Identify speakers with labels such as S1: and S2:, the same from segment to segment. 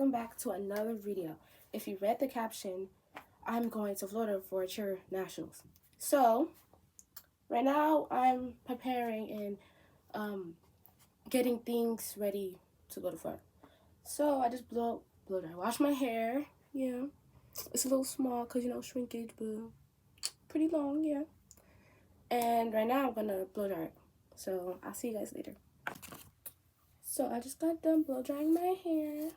S1: welcome back to another video. If you read the caption, I'm going to Florida for cheer nationals. So right now I'm preparing and getting things ready to go to Florida. So I just wash my hair. Yeah, it's a little small because shrinkage, but pretty long. Yeah. And right now I'm gonna blow dry it. So I'll see you guys later. So I just got done blow drying my hair.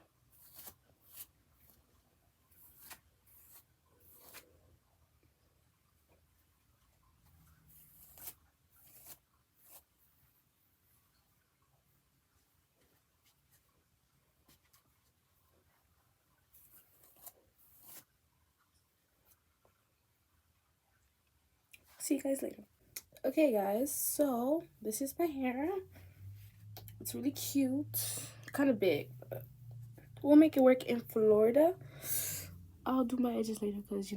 S1: See you guys later. Okay guys, so this is my hair. It's really cute, kind of big, but we'll make it work in Florida. I'll do my edges later because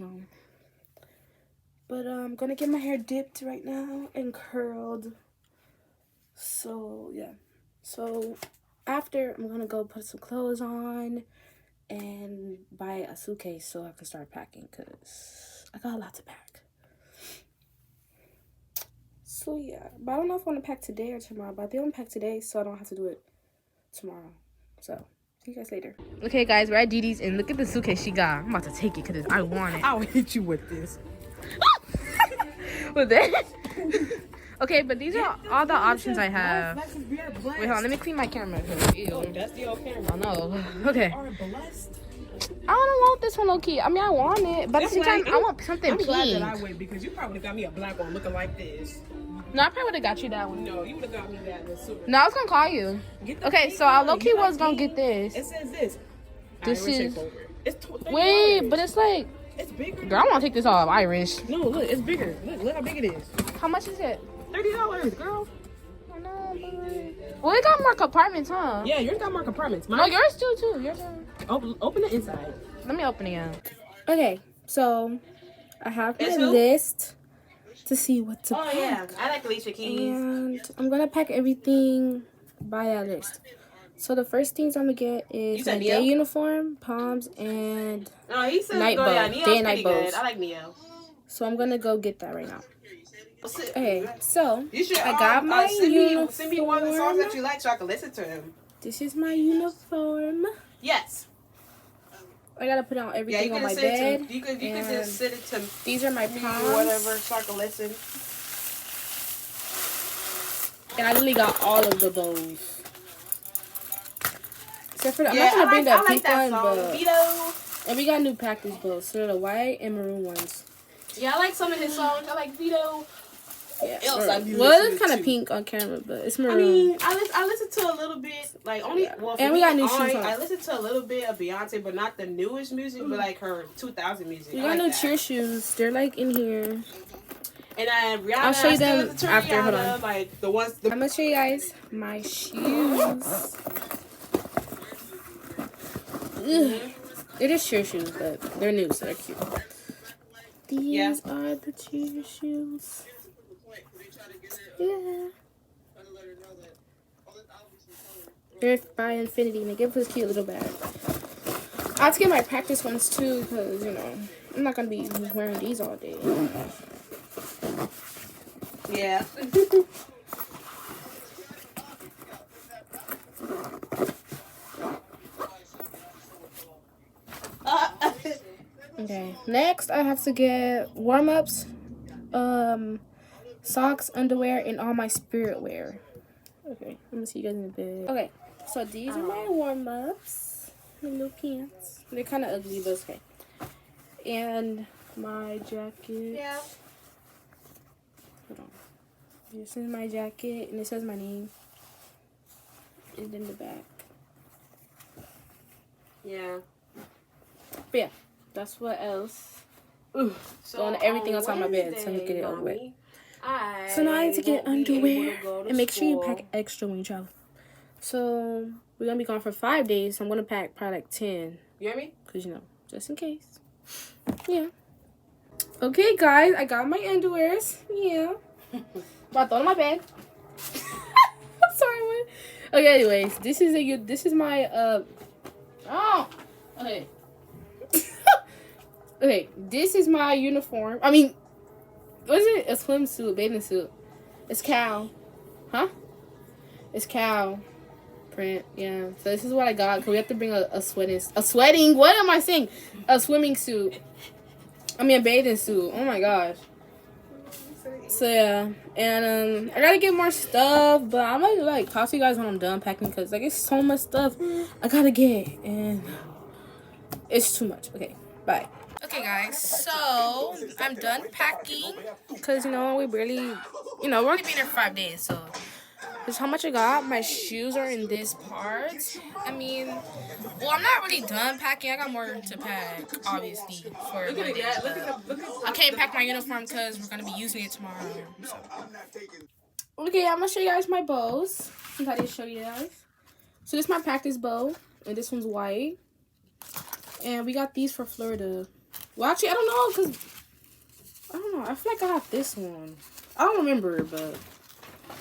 S1: but I'm gonna get my hair dipped right now and curled. So yeah, so after I'm gonna go put some clothes on and buy a suitcase so I can start packing because I got a lot to pack. So yeah, but I don't know if I want to pack today or tomorrow, but I think I'm gonna pack today so I don't have to do it tomorrow. So see you guys later. Okay guys, we're at Didi's and look at the suitcase she got. I'm about to take it because I want it.
S2: I'll hit you with this.
S1: With this? Okay, but these are all the options I have. Wait, hold on, let me clean my camera. Ew.
S2: That's the old camera.
S1: I know. Okay.
S2: You are blessed.
S1: I don't want this one low key. I mean, I want it, but at the same time, I want something pink.
S2: I'm glad that I went because you probably got me a black one looking like this.
S1: No, I probably would have got you that one.
S2: No, you would have got me that one super.
S1: No, I was gonna call you. Okay, so I low key was gonna get this.
S2: It says this.
S1: This is.
S2: It's
S1: Wait, but it's like.
S2: It's bigger.
S1: Girl, I want to take this off. Irish.
S2: No, look, it's bigger. Look how big it is.
S1: How much is it?
S2: $30, girl.
S1: I know, but... Well, it got more compartments, huh?
S2: Yeah, yours got more compartments.
S1: No, yours too. Yours.
S2: Open the inside.
S1: Let me open it again. Okay, so I have my list to see what to pack.
S2: Oh yeah, I like Alicia Keys.
S1: And I'm gonna pack everything by that list. So the first things I'm gonna get is a day uniform, palms, and night bow. Day and night bows.
S2: I like Neo.
S1: So I'm gonna go get that right now. Okay, so I got my uniform.
S2: Send me one of the songs that you like so I can listen to them.
S1: This is my uniform.
S2: Yes.
S1: I gotta put on everything on my bed.
S2: You can just send it to
S1: these are my palms.
S2: Or whatever, so I can listen.
S1: And I really got all of the bows. Except for I'm not gonna bring that pink one, but Vito. And we got new package bows. So they're the white and maroon ones.
S2: Yeah, I like some of his songs. I like Vito.
S1: Yeah. Well, it's kind of pink on camera, but it's maroon.
S2: I mean, I listened to a little bit, like only. Yeah. Well,
S1: and we got new shoes on.
S2: I listened to a little bit of Beyonce, but not the newest music, but like her 2000 music.
S1: We got new cheer shoes. They're like in here.
S2: And Rihanna,
S1: I'll show you them after.
S2: Rihanna,
S1: Hold on.
S2: Like the ones.
S1: I'm gonna show you guys my shoes. It is cheer shoes, but they're new, so they're cute. These are the cheer shoes. Yeah. They're by Infinity, and they give us a cute little bag. I have to get my practice ones too, because, I'm not going to be wearing these all day.
S2: Yeah.
S1: Okay, next I have to get warm-ups, socks, underwear, and all my spirit wear. Okay, let me see you guys in a bit. Okay, so these are my warm-ups, my new pants. They're kind of ugly, but it's okay. And my jacket.
S2: Yeah.
S1: Hold on. This is my jacket, and it says my name. And in the back.
S2: Yeah.
S1: But yeah. That's what else. So on everything else on my bed so I can get it over with. So now I need to get underwear and make sure you pack extra when you travel. So we're gonna be gone for 5 days. So I'm gonna pack probably like 10.
S2: You hear me?
S1: Cause just in case. Yeah. Okay, guys, I got my underwears. Yeah. But I throw it on my bed. I'm sorry, what? Okay, anyways, this is my Okay. Okay, this is my uniform. I mean, what is it? A swimsuit, bathing suit. It's cow. Huh? It's cow print. Yeah. So this is what I got. Cause we have to bring a sweating. What am I saying? A swimming suit. I mean a bathing suit. Oh my gosh. So yeah, and I gotta get more stuff, but I'm gonna like talk to you guys when I'm done packing because like it's so much stuff I gotta get and it's too much. Okay, bye. Okay guys, so I'm done packing because we barely, we're only being here for 5 days, so this is how much I got. My shoes are in this part. I mean, well, I'm not really done packing. I got more to pack, obviously, for Monday. I can't pack my uniform because we're going to be using it tomorrow. So. Okay, I'm going to show you guys my bows. I didn't show you guys. So this is my practice bow, and this one's white. And we got these for Florida. Well, actually, I don't know, because, I don't know. I feel like I got this one. I don't remember, but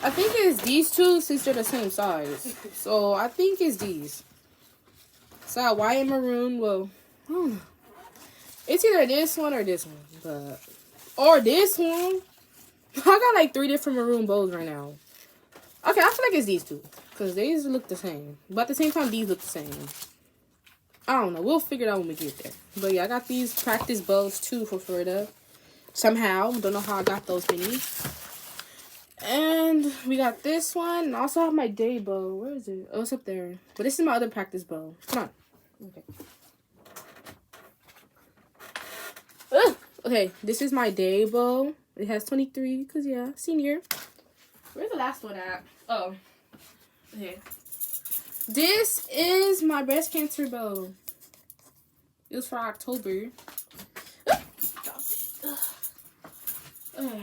S1: I think it's these two since they're the same size. So I think it's these. So I got white and maroon. Well, I don't know. It's either this one or this one. But or this one. I got like 3 different maroon bows right now. Okay, I feel like it's these two. Because these look the same. But at the same time, these look the same. I don't know. We'll figure it out when we get there. But yeah, I got these practice bows too for Florida. Somehow. Don't know how I got those minis. And we got this one. And I also have my day bow. Where is it? Oh, it's up there. But this is my other practice bow. Come on. Okay. Ugh. Okay, this is my day bow. It has 23, because, yeah, senior. Where's the last one at? Oh. Okay. This is my breast cancer bow. It was for October. Let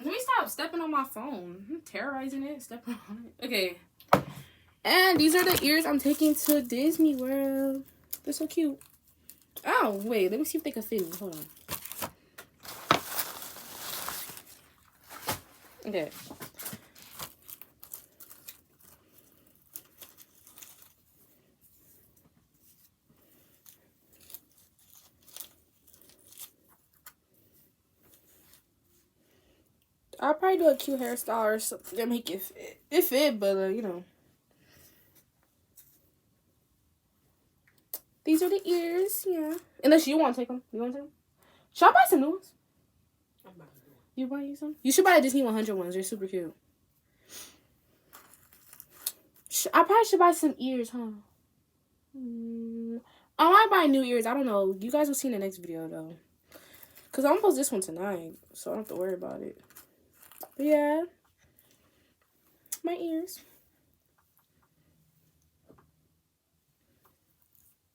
S1: me stop stepping on my phone. I'm terrorizing it, stepping on it. Okay. And these are the ears I'm taking to Disney World. They're so cute. Oh, wait. Let me see if they can fit me. Hold on. Okay. I'll probably do a cute hairstyle or something to make it fit. It fit, but, These are the ears, yeah. Unless you want to take them. You want to take them? Should I buy some new ones? I'm buying new ones. You buy you some? You should buy the Disney 100 ones. They're super cute. I probably should buy some ears, huh? I might buy new ears. I don't know. You guys will see in the next video, though. Because I'm going to post this one tonight, so I don't have to worry about it. But yeah. My ears.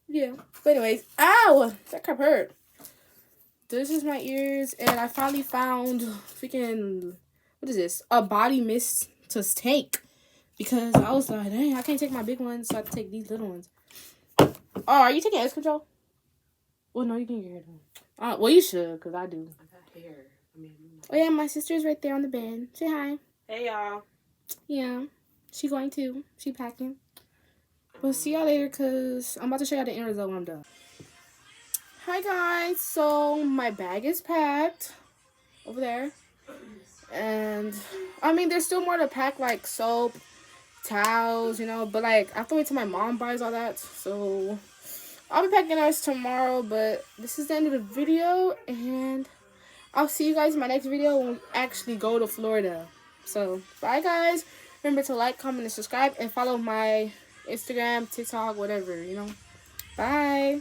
S1: Yeah. But anyways. Ow! That crap hurt. This is my ears. And I finally found freaking... What is this? A body mist to take. Because I was like, dang, I can't take my big ones. So I have to take these little ones. Oh, are you taking edge control? Well, no, you can get your hair done. Well, you should, because I do.
S2: I got hair.
S1: Oh, yeah, my sister's right there on the bed. Say hi.
S2: Hey, y'all.
S1: Yeah. She going too. She packing. We'll see y'all later, because I'm about to show y'all the end result when I'm done. Hi, guys. So, my bag is packed. Over there. And, I mean, there's still more to pack, like soap, towels, but, like, I have to wait till my mom buys all that. So, I'll be packing ours tomorrow, but this is the end of the video, and I'll see you guys in my next video when we actually go to Florida. So, bye, guys. Remember to like, comment, and subscribe, and follow my Instagram, TikTok, whatever, Bye.